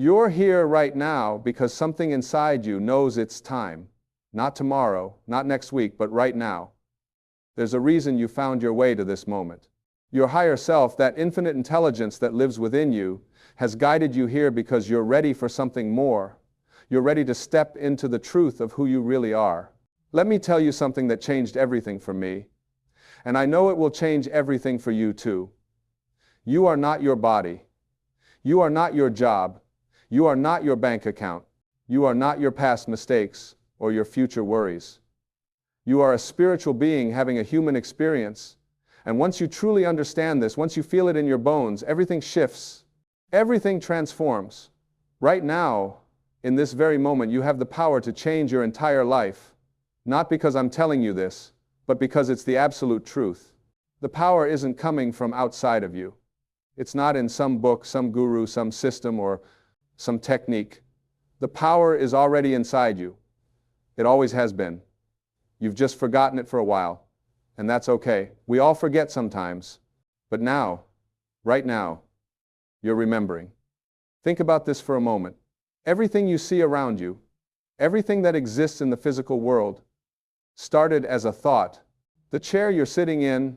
You're here right now because something inside you knows it's time. Not tomorrow, not next week, but right now. There's a reason you found your way to this moment. Your higher self, that infinite intelligence that lives within you, has guided you here because you're ready for something more. You're ready to step into the truth of who you really are. Let me tell you something that changed everything for me. And I know it will change everything for you too. You are not your body. You are not your job. You are not your bank account. You are not your past mistakes or your future worries. You are a spiritual being having a human experience. And once you truly understand this, once you feel it in your bones, everything shifts. Everything transforms. Right now, in this very moment, you have the power to change your entire life. Not because I'm telling you this, but because it's the absolute truth. The power isn't coming from outside of you. It's not in some book, some guru, some system, or some technique. The power is already inside you. It always has been. You've just forgotten it for a while, and that's okay. We all forget sometimes, but now, right now, you're remembering. Think about this for a moment. Everything you see around you, everything that exists in the physical world, started as a thought. The chair you're sitting in,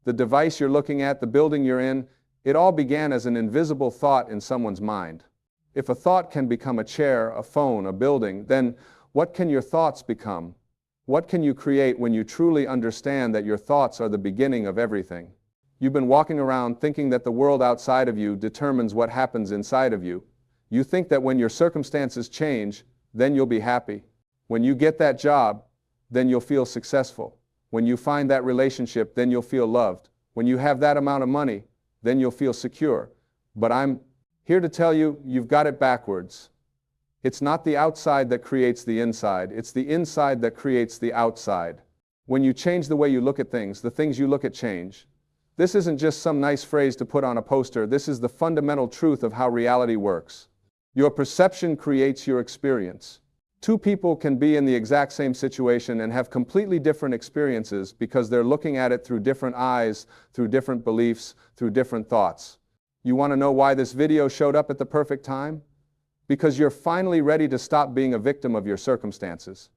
the device you're looking at, the building you're in, it all began as an invisible thought in someone's mind. If a thought can become a chair, a phone, a building, then what can your thoughts become? What can you create when you truly understand that your thoughts are the beginning of everything? You've been walking around thinking that the world outside of you determines what happens inside of you. You think that when your circumstances change, then you'll be happy. When you get that job, then you'll feel successful. When you find that relationship, then you'll feel loved. When you have that amount of money, then you'll feel secure. But I'm here to tell you, you've got it backwards. It's not the outside that creates the inside. It's the inside that creates the outside. When you change the way you look at things, the things you look at change. This isn't just some nice phrase to put on a poster. This is the fundamental truth of how reality works. Your perception creates your experience. Two people can be in the exact same situation and have completely different experiences because they're looking at it through different eyes, through different beliefs, through different thoughts. You want to know why this video showed up at the perfect time? Because you're finally ready to stop being a victim of your circumstances.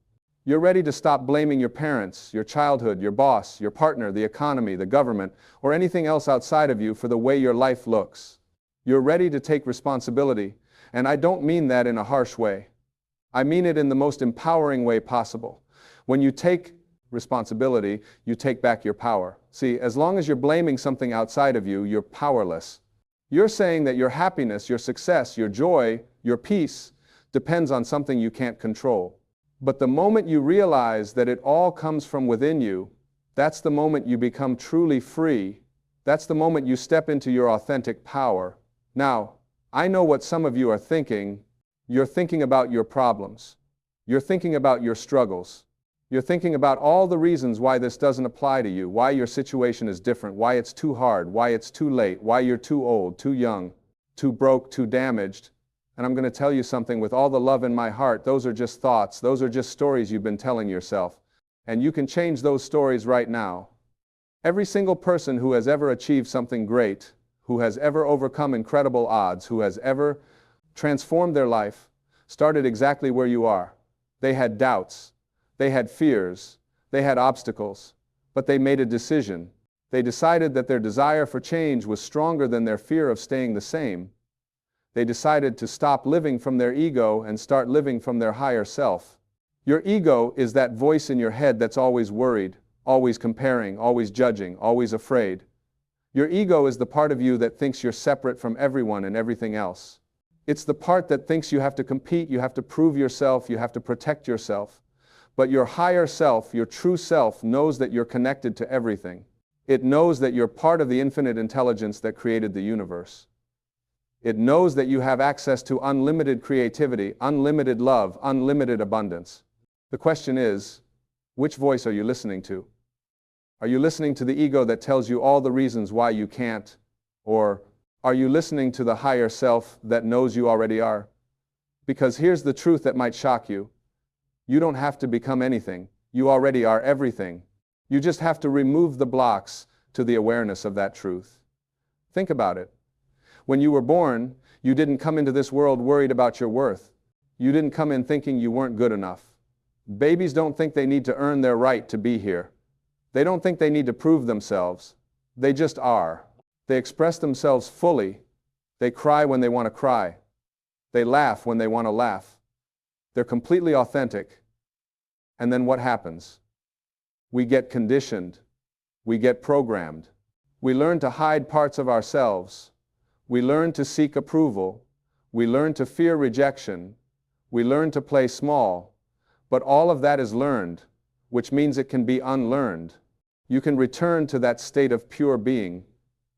You're ready to stop blaming your parents, your childhood, your boss, your partner, the economy, the government, or anything else outside of you for the way your life looks. You're ready to take responsibility, and I don't mean that in a harsh way. I mean it in the most empowering way possible. When you take responsibility, you take back your power. See, as long as you're blaming something outside of you, you're powerless. You're saying that your happiness, your success, your joy, your peace depends on something you can't control. But the moment you realize that it all comes from within you, that's the moment you become truly free. That's the moment you step into your authentic power. Now, I know what some of you are thinking. You're thinking about your problems. You're thinking about your struggles. You're thinking about all the reasons why this doesn't apply to you, why your situation is different, why it's too hard, why it's too late, why you're too old, too young, too broke, too damaged. And I'm going to tell you something with all the love in my heart. Those are just thoughts. Those are just stories you've been telling yourself. And you can change those stories right now. Every single person who has ever achieved something great, who has ever overcome incredible odds, who has ever transformed their life, started exactly where you are. They had doubts. They had fears. They had obstacles. But they made a decision. They decided that their desire for change was stronger than their fear of staying the same. They decided to stop living from their ego and start living from their higher self. Your ego is that voice in your head that's always worried, always comparing, always judging, always afraid. Your ego is the part of you that thinks you're separate from everyone and everything else. It's the part that thinks you have to compete, you have to prove yourself, you have to protect yourself. But your higher self, your true self, knows that you're connected to everything. It knows that you're part of the infinite intelligence that created the universe. It knows that you have access to unlimited creativity, unlimited love, unlimited abundance. The question is, which voice are you listening to? Are you listening to the ego that tells you all the reasons why you can't? Or are you listening to the higher self that knows you already are? Because here's the truth that might shock you. You don't have to become anything. You already are everything. You just have to remove the blocks to the awareness of that truth. Think about it. When you were born, You didn't come into this world worried about your worth. You didn't come in thinking you weren't good enough. Babies don't think they need to earn their right to be here. They don't think they need to prove themselves. They just are. They express themselves fully. They cry when they want to cry. They laugh when they want to laugh. They're completely authentic. And then what happens? We get conditioned. We get programmed. We learn to hide parts of ourselves. We learn to seek approval. We learn to fear rejection. We learn to play small. But all of that is learned, which means it can be unlearned. You can return to that state of pure being,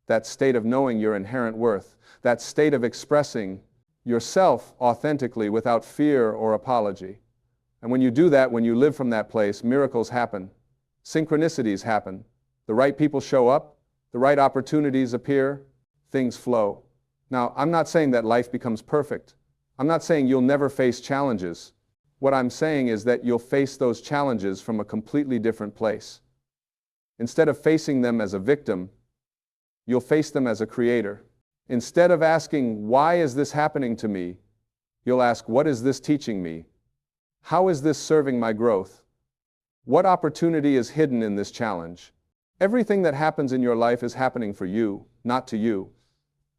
that state of knowing your inherent worth, that state of expressing yourself authentically without fear or apology. And when you do that, when you live from that place, miracles happen. Synchronicities happen. The right people show up. The right opportunities appear. Things flow. Now, I'm not saying that life becomes perfect. I'm not saying you'll never face challenges. What I'm saying is that you'll face those challenges from a completely different place. Instead of facing them as a victim, you'll face them as a creator. Instead of asking, why is this happening to me? You'll ask, what is this teaching me? How is this serving my growth? What opportunity is hidden in this challenge? Everything that happens in your life is happening for you, not to you.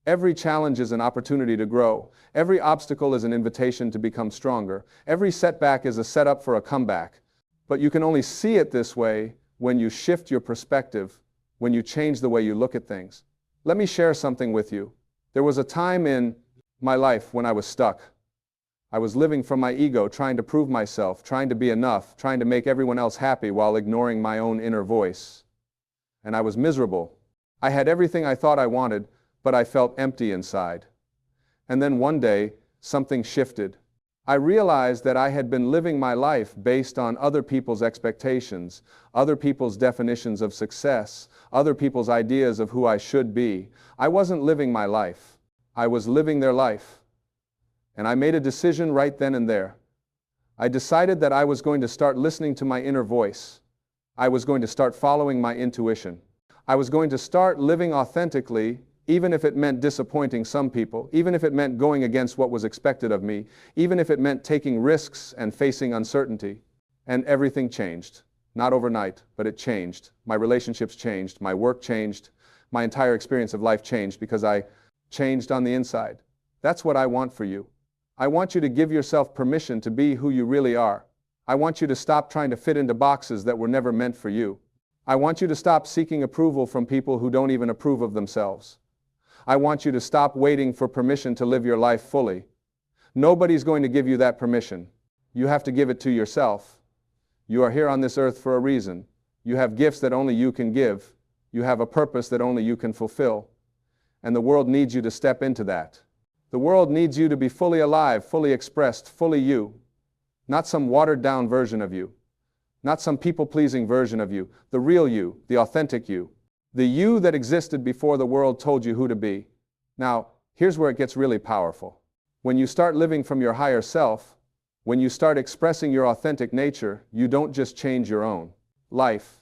Every challenge is an opportunity to grow. Every obstacle is an invitation to become stronger. Every setback is a setup for a comeback. But you can only see it this way when you shift your perspective, when you change the way you look at things. Let me share something with you. There was a time in my life when I was stuck. I was living from my ego, trying to prove myself, trying to be enough, trying to make everyone else happy while ignoring my own inner voice. And I was miserable. I had everything I thought I wanted, but I felt empty inside. And then one day, something shifted. I realized that I had been living my life based on other people's expectations, other people's definitions of success, other people's ideas of who I should be. I wasn't living my life. I was living their life. And I made a decision right then and there. I decided that I was going to start listening to my inner voice. I was going to start following my intuition. I was going to start living authentically, even if it meant disappointing some people, even if it meant going against what was expected of me, even if it meant taking risks and facing uncertainty. And everything changed. Not overnight, but it changed. My relationships changed, my work changed, my entire experience of life changed because I changed on the inside. That's what I want for you. I want you to give yourself permission to be who you really are. I want you to stop trying to fit into boxes that were never meant for you. I want you to stop seeking approval from people who don't even approve of themselves. I want you to stop waiting for permission to live your life fully. Nobody's going to give you that permission. You have to give it to yourself. You are here on this earth for a reason. You have gifts that only you can give. You have a purpose that only you can fulfill. And the world needs you to step into that. The world needs you to be fully alive, fully expressed, fully you. Not some watered-down version of you. Not some people-pleasing version of you. The real you, the authentic you. The you that existed before the world told you who to be. Now, here's where it gets really powerful. When you start living from your higher self, when you start expressing your authentic nature, you don't just change your own life.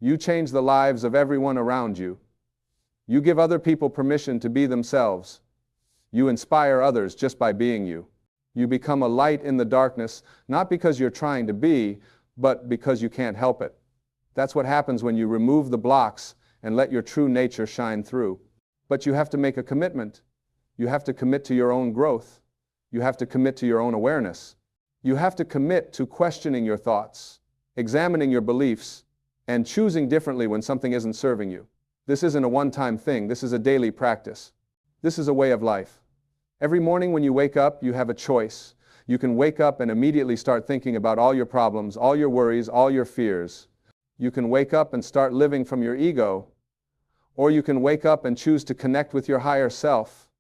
You change the lives of everyone around you. You give other people permission to be themselves. You inspire others just by being you. You become a light in the darkness, not because you're trying to be, but because you can't help it. That's what happens when you remove the blocks and let your true nature shine through. But you have to make a commitment. You have to commit to your own growth. You have to commit to your own awareness. You have to commit to questioning your thoughts, examining your beliefs, and choosing differently when something isn't serving you. This isn't a one-time thing. This is a daily practice. This is a way of life. Every morning when you wake up, you have a choice. You can wake up and immediately start thinking about all your problems, all your worries, all your fears. You can wake up and start living from your ego, or you can wake up and choose to connect with your higher self.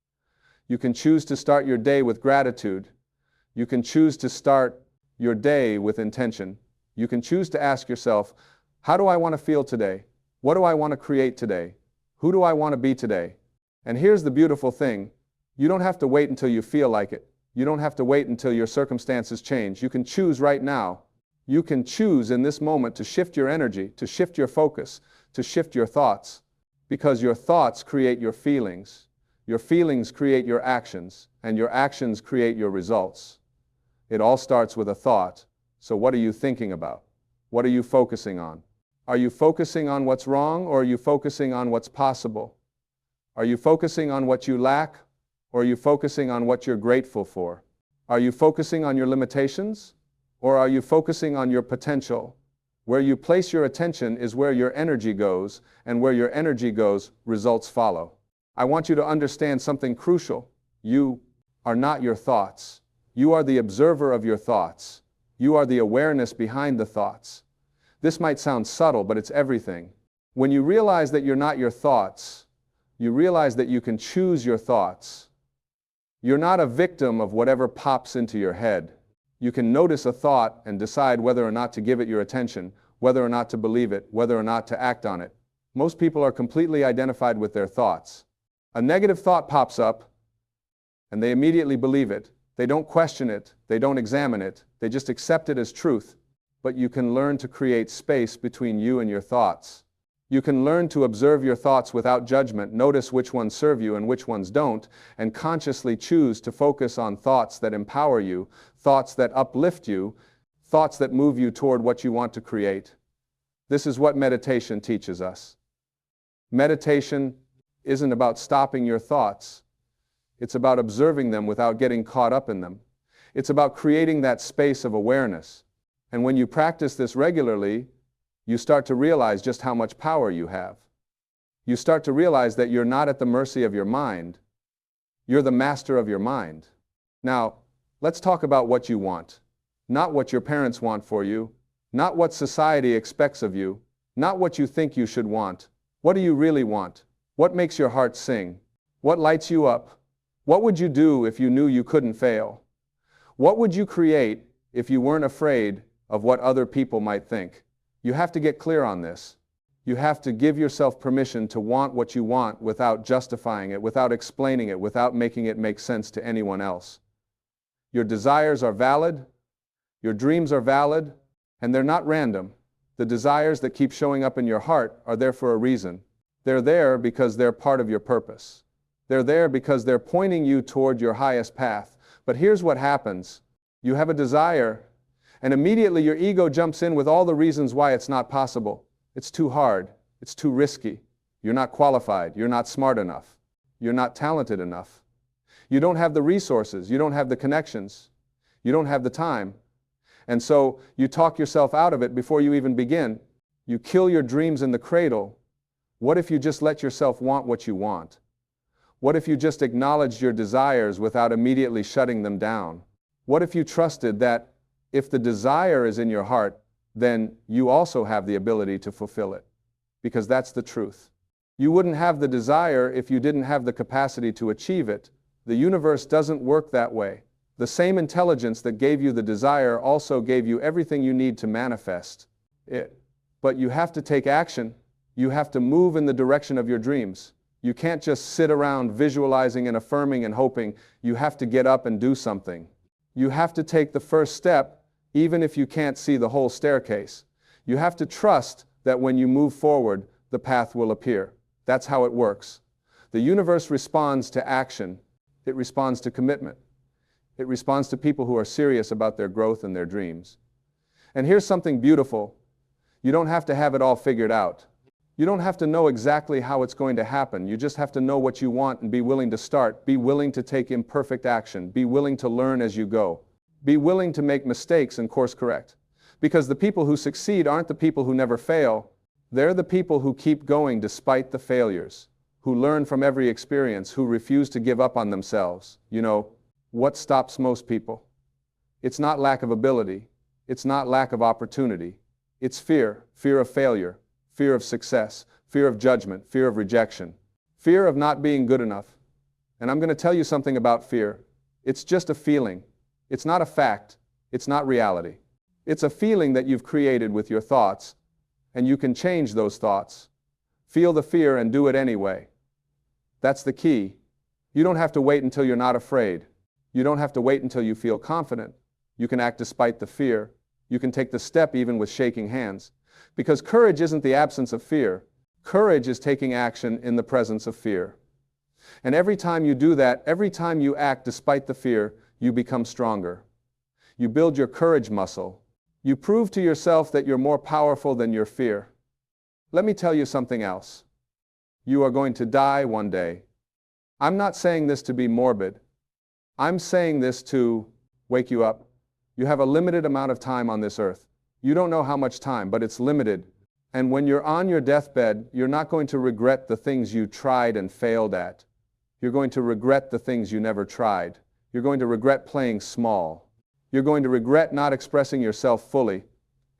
You can choose to start your day with gratitude. You can choose to start your day with intention. You can choose to ask yourself, how do I want to feel today? What do I want to create today? Who do I want to be today? And here's the beautiful thing. You don't have to wait until you feel like it. You don't have to wait until your circumstances change. You can choose right now. You can choose in this moment to shift your energy, to shift your focus, to shift your thoughts. Because your thoughts create your feelings. Your feelings create your actions, and your actions create your results. It all starts with a thought. So what are you thinking about? What are you focusing on? Are you focusing on what's wrong, or are you focusing on what's possible? Are you focusing on what you lack, or are you focusing on what you're grateful for? Are you focusing on your limitations, or are you focusing on your potential? Where you place your attention is where your energy goes, and where your energy goes, results follow. I want you to understand something crucial. You are not your thoughts. You are the observer of your thoughts. You are the awareness behind the thoughts. This might sound subtle, but it's everything. When you realize that you're not your thoughts, you realize that you can choose your thoughts. You're not a victim of whatever pops into your head. You can notice a thought and decide whether or not to give it your attention, whether or not to believe it, whether or not to act on it. Most people are completely identified with their thoughts. A negative thought pops up, and they immediately believe it. They don't question it. They don't examine it. They just accept it as truth. But you can learn to create space between you and your thoughts. You can learn to observe your thoughts without judgment, notice which ones serve you and which ones don't, and consciously choose to focus on thoughts that empower you, thoughts that uplift you, thoughts that move you toward what you want to create. This is what meditation teaches us. Meditation isn't about stopping your thoughts. It's about observing them without getting caught up in them. It's about creating that space of awareness. And when you practice this regularly, you start to realize just how much power you have. You start to realize that you're not at the mercy of your mind. You're the master of your mind. Now, let's talk about what you want. Not what your parents want for you, not what society expects of you, not what you think you should want. What do you really want? What makes your heart sing? What lights you up? What would you do if you knew you couldn't fail? What would you create if you weren't afraid of what other people might think? You have to get clear on this. You have to give yourself permission to want what you want without justifying it, without explaining it, without making it make sense to anyone else. Your desires are valid, your dreams are valid, and they're not random. The desires that keep showing up in your heart are there for a reason. They're there because they're part of your purpose. They're there because they're pointing you toward your highest path. But here's what happens. You have a desire, and immediately your ego jumps in with all the reasons why it's not possible. It's too hard. It's too risky. You're not qualified. You're not smart enough. You're not talented enough. You don't have the resources. You don't have the connections. You don't have the time. And so you talk yourself out of it before you even begin. You kill your dreams in the cradle. What if you just let yourself want what you want? What if you just acknowledged your desires without immediately shutting them down? What if you trusted that if the desire is in your heart, then you also have the ability to fulfill it? Because that's the truth. You wouldn't have the desire if you didn't have the capacity to achieve it. The universe doesn't work that way. The same intelligence that gave you the desire also gave you everything you need to manifest it. But you have to take action. You have to move in the direction of your dreams. You can't just sit around visualizing and affirming and hoping. You have to get up and do something. You have to take the first step, even if you can't see the whole staircase. You have to trust that when you move forward, the path will appear. That's how it works. The universe responds to action. It responds to commitment. It responds to people who are serious about their growth and their dreams. And here's something beautiful. You don't have to have it all figured out. You don't have to know exactly how it's going to happen. You just have to know what you want and be willing to start. Be willing to take imperfect action. Be willing to learn as you go. Be willing to make mistakes and course correct. Because the people who succeed aren't the people who never fail. They're the people who keep going despite the failures, who learn from every experience, who refuse to give up on themselves. You know, what stops most people? It's not lack of ability. It's not lack of opportunity. It's fear. Fear of failure. Fear of success. Fear of judgment. Fear of rejection. Fear of not being good enough. And I'm going to tell you something about fear. It's just a feeling. It's not a fact. It's not reality. It's a feeling that you've created with your thoughts, and you can change those thoughts. Feel the fear and do it anyway. That's the key. You don't have to wait until you're not afraid. You don't have to wait until you feel confident. You can act despite the fear. You can take the step even with shaking hands. Because courage isn't the absence of fear. Courage is taking action in the presence of fear. And every time you do that, every time you act despite the fear, you become stronger. You build your courage muscle. You prove to yourself that you're more powerful than your fear. Let me tell you something else. You are going to die one day. I'm not saying this to be morbid. I'm saying this to wake you up. You have a limited amount of time on this earth. You don't know how much time, but it's limited. And when you're on your deathbed, you're not going to regret the things you tried and failed at. You're going to regret the things you never tried. You're going to regret playing small. You're going to regret not expressing yourself fully.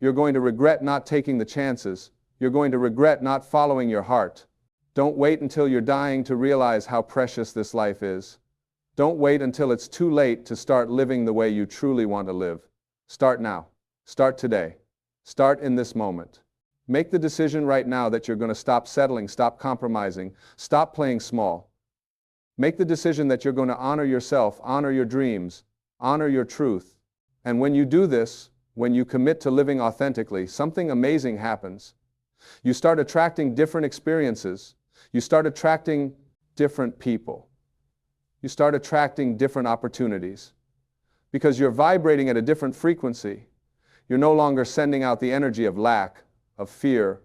You're going to regret not taking the chances. You're going to regret not following your heart. Don't wait until you're dying to realize how precious this life is. Don't wait until it's too late to start living the way you truly want to live. Start now. Start today. Start in this moment. Make the decision right now that you're going to stop settling, stop compromising, stop playing small. Make the decision that you're going to honor yourself, honor your dreams, honor your truth. And when you do this, when you commit to living authentically, something amazing happens. You start attracting different experiences. You start attracting different people. You start attracting different opportunities. Because you're vibrating at a different frequency. You're no longer sending out the energy of lack, of fear,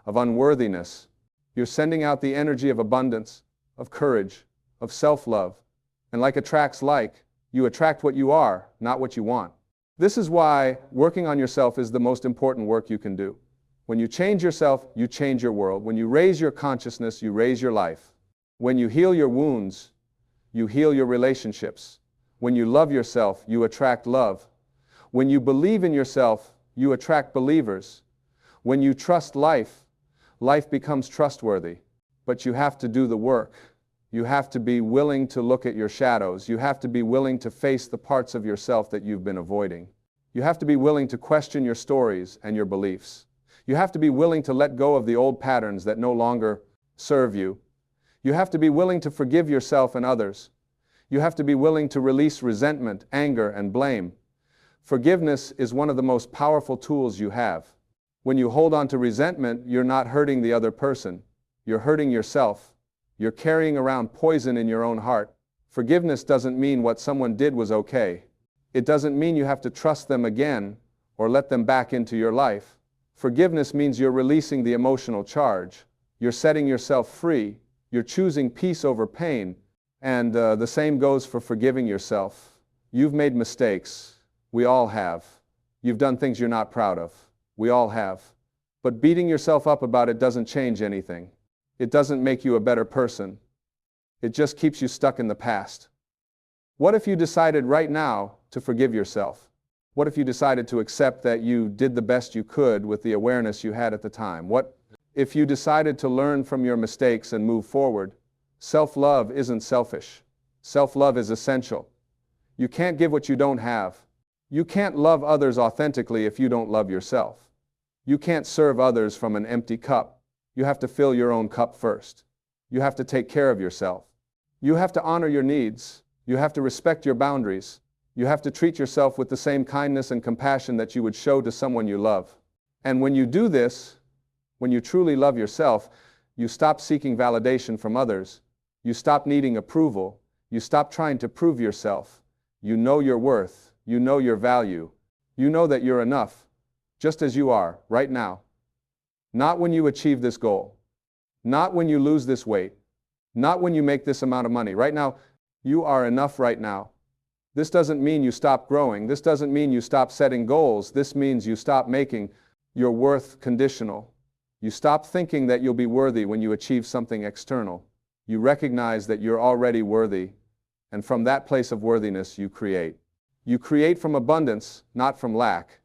of unworthiness. You're sending out the energy of abundance, of courage, of self-love. And like attracts like, you attract what you are, not what you want. This is why working on yourself is the most important work you can do. When you change yourself, you change your world. When you raise your consciousness, you raise your life. When you heal your wounds, you heal your relationships. When you love yourself, you attract love. When you believe in yourself, you attract believers. When you trust life, life becomes trustworthy. But you have to do the work. You have to be willing to look at your shadows. You have to be willing to face the parts of yourself that you've been avoiding. You have to be willing to question your stories and your beliefs. You have to be willing to let go of the old patterns that no longer serve you. You have to be willing to forgive yourself and others. You have to be willing to release resentment, anger, and blame. Forgiveness is one of the most powerful tools you have. When you hold on to resentment, you're not hurting the other person. You're hurting yourself. You're carrying around poison in your own heart. Forgiveness doesn't mean what someone did was okay. It doesn't mean you have to trust them again or let them back into your life. Forgiveness means you're releasing the emotional charge. You're setting yourself free. You're choosing peace over pain. And the same goes for forgiving yourself. You've made mistakes. We all have. You've done things you're not proud of. We all have. But beating yourself up about it doesn't change anything. It doesn't make you a better person. It just keeps you stuck in the past. What if you decided right now to forgive yourself? What if you decided to accept that you did the best you could with the awareness you had at the time? What if you decided to learn from your mistakes and move forward? Self-love isn't selfish. Self-love is essential. You can't give what you don't have. You can't love others authentically if you don't love yourself. You can't serve others from an empty cup. You have to fill your own cup first. You have to take care of yourself. You have to honor your needs. You have to respect your boundaries. You have to treat yourself with the same kindness and compassion that you would show to someone you love. And when you do this, when you truly love yourself, you stop seeking validation from others. You stop needing approval. You stop trying to prove yourself. You know your worth. You know your value. You know that you're enough, just as you are, right now. Not when you achieve this goal. Not when you lose this weight. Not when you make this amount of money. Right now, you are enough right now. This doesn't mean you stop growing. This doesn't mean you stop setting goals. This means you stop making your worth conditional. You stop thinking that you'll be worthy when you achieve something external. You recognize that you're already worthy, and from that place of worthiness you create. You create from abundance, not from lack.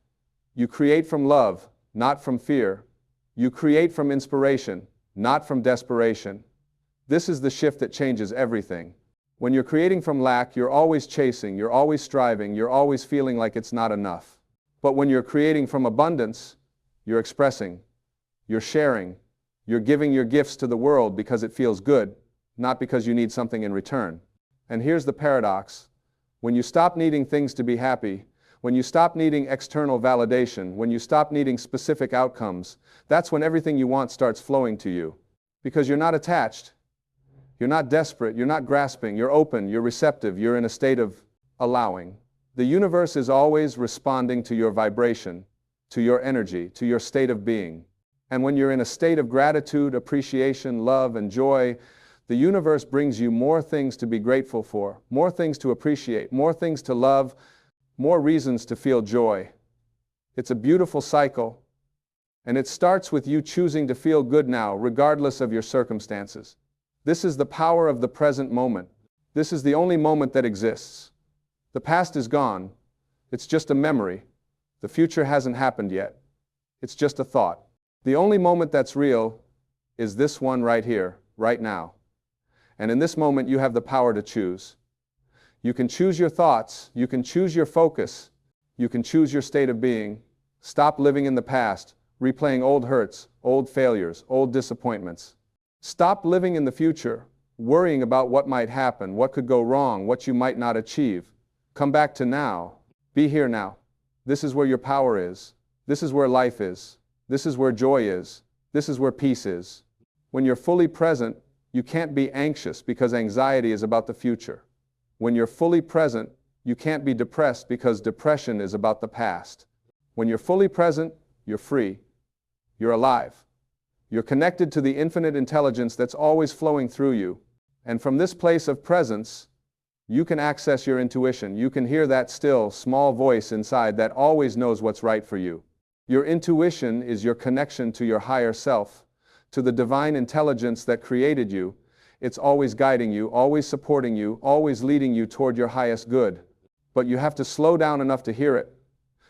You create from love, not from fear. You create from inspiration, not from desperation. This is the shift that changes everything. When you're creating from lack, you're always chasing, you're always striving, you're always feeling like it's not enough. But when you're creating from abundance, you're expressing, you're sharing, you're giving your gifts to the world because it feels good, not because you need something in return. And here's the paradox. When you stop needing things to be happy, when you stop needing external validation, when you stop needing specific outcomes, that's when everything you want starts flowing to you. Because you're not attached. You're not desperate, you're not grasping, you're open, you're receptive, you're in a state of allowing. The universe is always responding to your vibration, to your energy, to your state of being. And when you're in a state of gratitude, appreciation, love, and joy, the universe brings you more things to be grateful for, more things to appreciate, more things to love, more reasons to feel joy. It's a beautiful cycle, and it starts with you choosing to feel good now, regardless of your circumstances. This is the power of the present moment. This is the only moment that exists. The past is gone. It's just a memory. The future hasn't happened yet. It's just a thought. The only moment that's real is this one right here, right now. And in this moment, you have the power to choose. You can choose your thoughts. You can choose your focus. You can choose your state of being. Stop living in the past, replaying old hurts, old failures, old disappointments. Stop living in the future, worrying about what might happen, what could go wrong, what you might not achieve. Come back to now. Be here now. This is where your power is. This is where life is. This is where joy is. This is where peace is. When you're fully present, you can't be anxious because anxiety is about the future. When you're fully present, you can't be depressed because depression is about the past. When you're fully present, you're free. You're alive. You're connected to the infinite intelligence that's always flowing through you. And from this place of presence, you can access your intuition. You can hear that still, small voice inside that always knows what's right for you. Your intuition is your connection to your higher self, to the divine intelligence that created you. It's always guiding you, always supporting you, always leading you toward your highest good. But you have to slow down enough to hear it.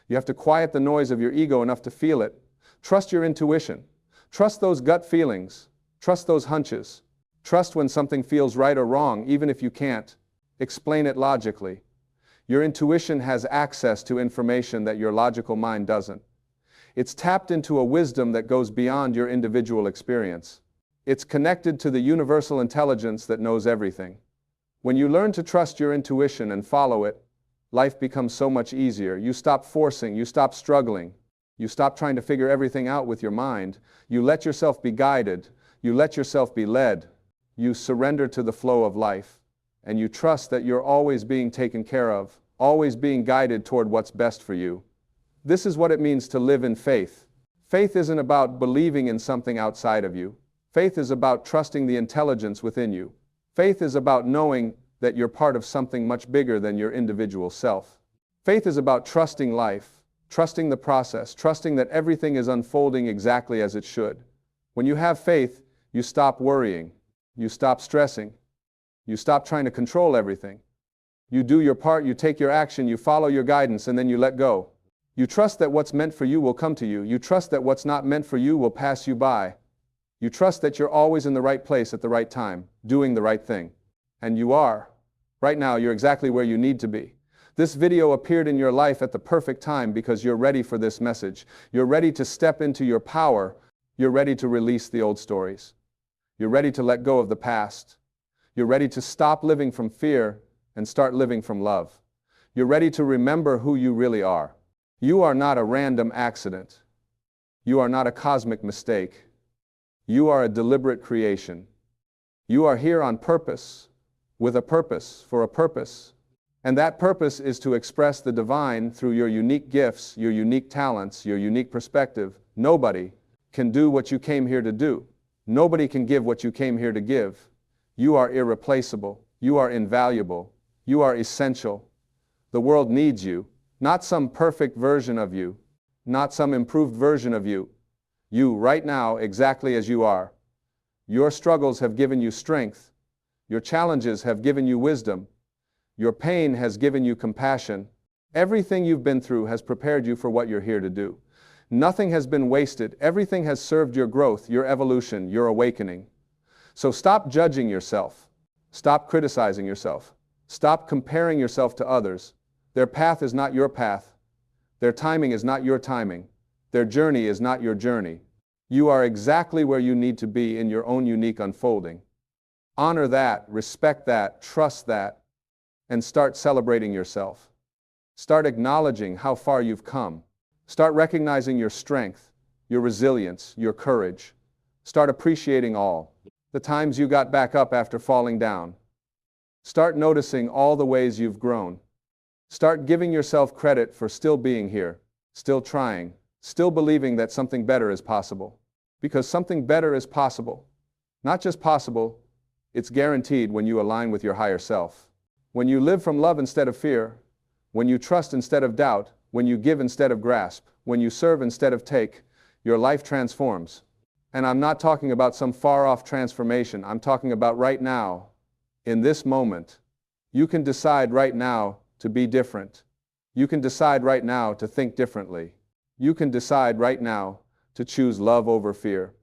You have to quiet the noise of your ego enough to feel it. Trust your intuition. Trust those gut feelings. Trust those hunches. Trust when something feels right or wrong, even if you can't explain it logically. Your intuition has access to information that your logical mind doesn't. It's tapped into a wisdom that goes beyond your individual experience. It's connected to the universal intelligence that knows everything. When you learn to trust your intuition and follow it, life becomes so much easier. You stop forcing, you stop struggling. You stop trying to figure everything out with your mind. You let yourself be guided. You let yourself be led. You surrender to the flow of life. And you trust that you're always being taken care of, always being guided toward what's best for you. This is what it means to live in faith. Faith isn't about believing in something outside of you. Faith is about trusting the intelligence within you. Faith is about knowing that you're part of something much bigger than your individual self. Faith is about trusting life. Trusting the process, trusting that everything is unfolding exactly as it should. When you have faith, you stop worrying, you stop stressing, you stop trying to control everything. You do your part, you take your action, you follow your guidance, and then you let go. You trust that what's meant for you will come to you. You trust that what's not meant for you will pass you by. You trust that you're always in the right place at the right time, doing the right thing. And you are. Right now, you're exactly where you need to be. This video appeared in your life at the perfect time because you're ready for this message. You're ready to step into your power. You're ready to release the old stories. You're ready to let go of the past. You're ready to stop living from fear and start living from love. You're ready to remember who you really are. You are not a random accident. You are not a cosmic mistake. You are a deliberate creation. You are here on purpose, with a purpose, for a purpose. And that purpose is to express the divine through your unique gifts, your unique talents, your unique perspective. Nobody can do what you came here to do. Nobody can give what you came here to give. You are irreplaceable. You are invaluable. You are essential. The world needs you, not some perfect version of you, not some improved version of you. You, right now, exactly as you are. Your struggles have given you strength. Your challenges have given you wisdom. Your pain has given you compassion. Everything you've been through has prepared you for what you're here to do. Nothing has been wasted. Everything has served your growth, your evolution, your awakening. So stop judging yourself. Stop criticizing yourself. Stop comparing yourself to others. Their path is not your path. Their timing is not your timing. Their journey is not your journey. You are exactly where you need to be in your own unique unfolding. Honor that, respect that, trust that, and start celebrating yourself. Start acknowledging how far you've come. Start recognizing your strength, your resilience, your courage. Start appreciating all. The times you got back up after falling down. Start noticing all the ways you've grown. Start giving yourself credit for still being here, still trying, still believing that something better is possible. Because something better is possible. Not just possible, it's guaranteed when you align with your higher self. When you live from love instead of fear, when you trust instead of doubt, when you give instead of grasp, when you serve instead of take, your life transforms. And I'm not talking about some far-off transformation. I'm talking about right now, in this moment. You can decide right now to be different. You can decide right now to think differently. You can decide right now to choose love over fear.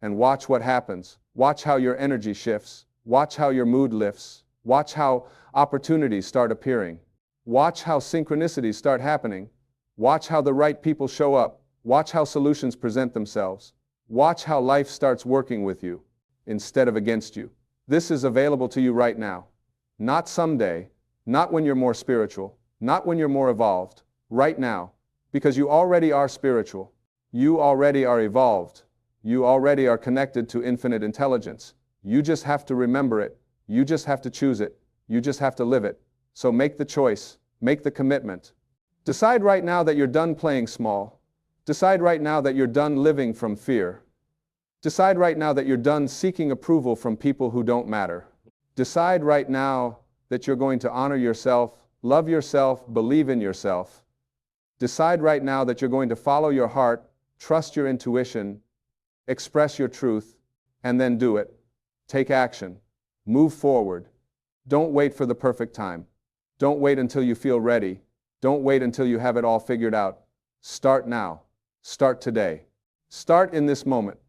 And watch what happens. Watch how your energy shifts. Watch how your mood lifts. Watch how opportunities start appearing. Watch how synchronicities start happening. Watch how the right people show up. Watch how solutions present themselves. Watch how life starts working with you instead of against you. This is available to you right now. Not someday, not when you're more spiritual, not when you're more evolved, right now. Because you already are spiritual. You already are evolved. You already are connected to infinite intelligence. You just have to remember it. You just have to choose it. You just have to live it. So make the choice. Make the commitment. Decide right now that you're done playing small. Decide right now that you're done living from fear. Decide right now that you're done seeking approval from people who don't matter. Decide right now that you're going to honor yourself, love yourself, believe in yourself. Decide right now that you're going to follow your heart, trust your intuition, express your truth, and then do it. Take action. Move forward. Don't wait for the perfect time. Don't wait until you feel ready. Don't wait until you have it all figured out. Start now. Start today. Start in this moment.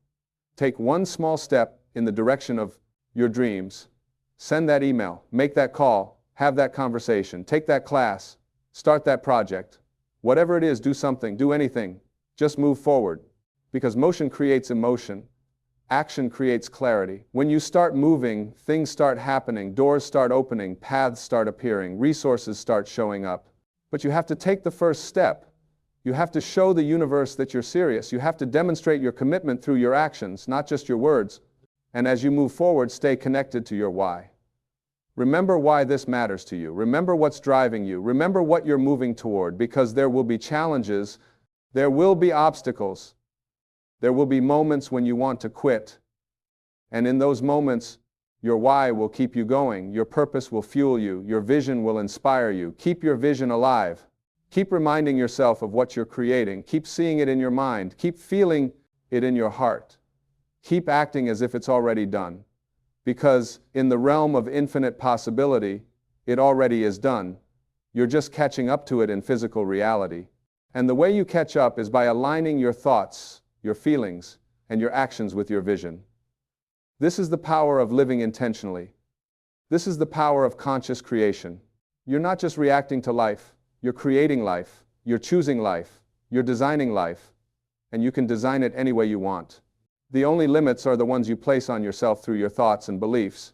Take one small step in the direction of your dreams. Send that email, make that call, have that conversation, take that class, start that project. Whatever it is, do something, do anything. Just move forward. Because motion creates emotion. Action creates clarity. When you start moving, things start happening, doors start opening, paths start appearing, resources start showing up. But you have to take the first step. You have to show the universe that you're serious. You have to demonstrate your commitment through your actions, not just your words. And as you move forward, stay connected to your why. Remember why this matters to you. Remember what's driving you. Remember what you're moving toward, because there will be challenges. There will be obstacles. There will be moments when you want to quit. And in those moments, your why will keep you going. Your purpose will fuel you. Your vision will inspire you. Keep your vision alive. Keep reminding yourself of what you're creating. Keep seeing it in your mind. Keep feeling it in your heart. Keep acting as if it's already done. Because in the realm of infinite possibility, it already is done. You're just catching up to it in physical reality. And the way you catch up is by aligning your thoughts, your feelings, and your actions with your vision. This is the power of living intentionally. This is the power of conscious creation. You're not just reacting to life. You're creating life. You're choosing life. You're designing life. And you can design it any way you want. The only limits are the ones you place on yourself through your thoughts and beliefs.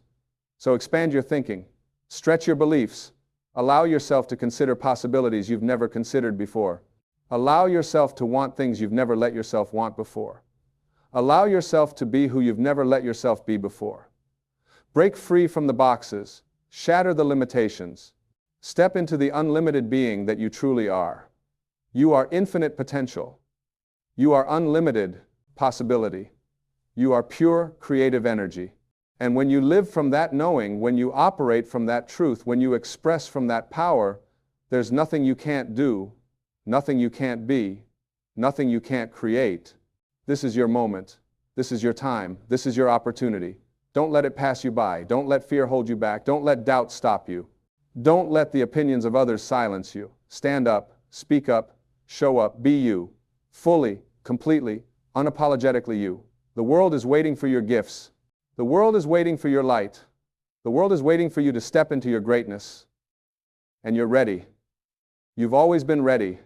So expand your thinking. Stretch your beliefs. Allow yourself to consider possibilities you've never considered before. Allow yourself to want things you've never let yourself want before. Allow yourself to be who you've never let yourself be before. Break free from the boxes. Shatter the limitations. Step into the unlimited being that you truly are. You are infinite potential. You are unlimited possibility. You are pure creative energy. And when you live from that knowing, when you operate from that truth, when you express from that power, there's nothing you can't do, nothing you can't be, nothing you can't create. This is your moment. This is your time. This is your opportunity. Don't let it pass you by. Don't let fear hold you back. Don't let doubt stop you. Don't let the opinions of others silence you. Stand up, speak up, show up, be you, fully, completely, unapologetically you. The world is waiting for your gifts. The world is waiting for your light. The world is waiting for you to step into your greatness. And you're ready. You've always been ready.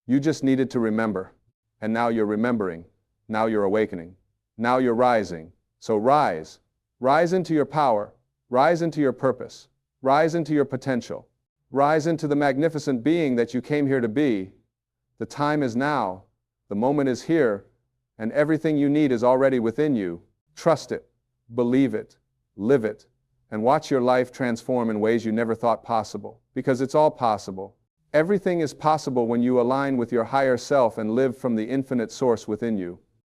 You just needed to remember. And now you're remembering. Now you're awakening. Now you're rising. So rise. Rise into your power. Rise into your purpose. Rise into your potential. Rise into the magnificent being that you came here to be. The time is now. The moment is here. And everything you need is already within you. Trust it. believe it, live it, and watch your life transform in ways you never thought possible, because it's all possible. Everything is possible when you align with your higher self and live from the infinite source within you.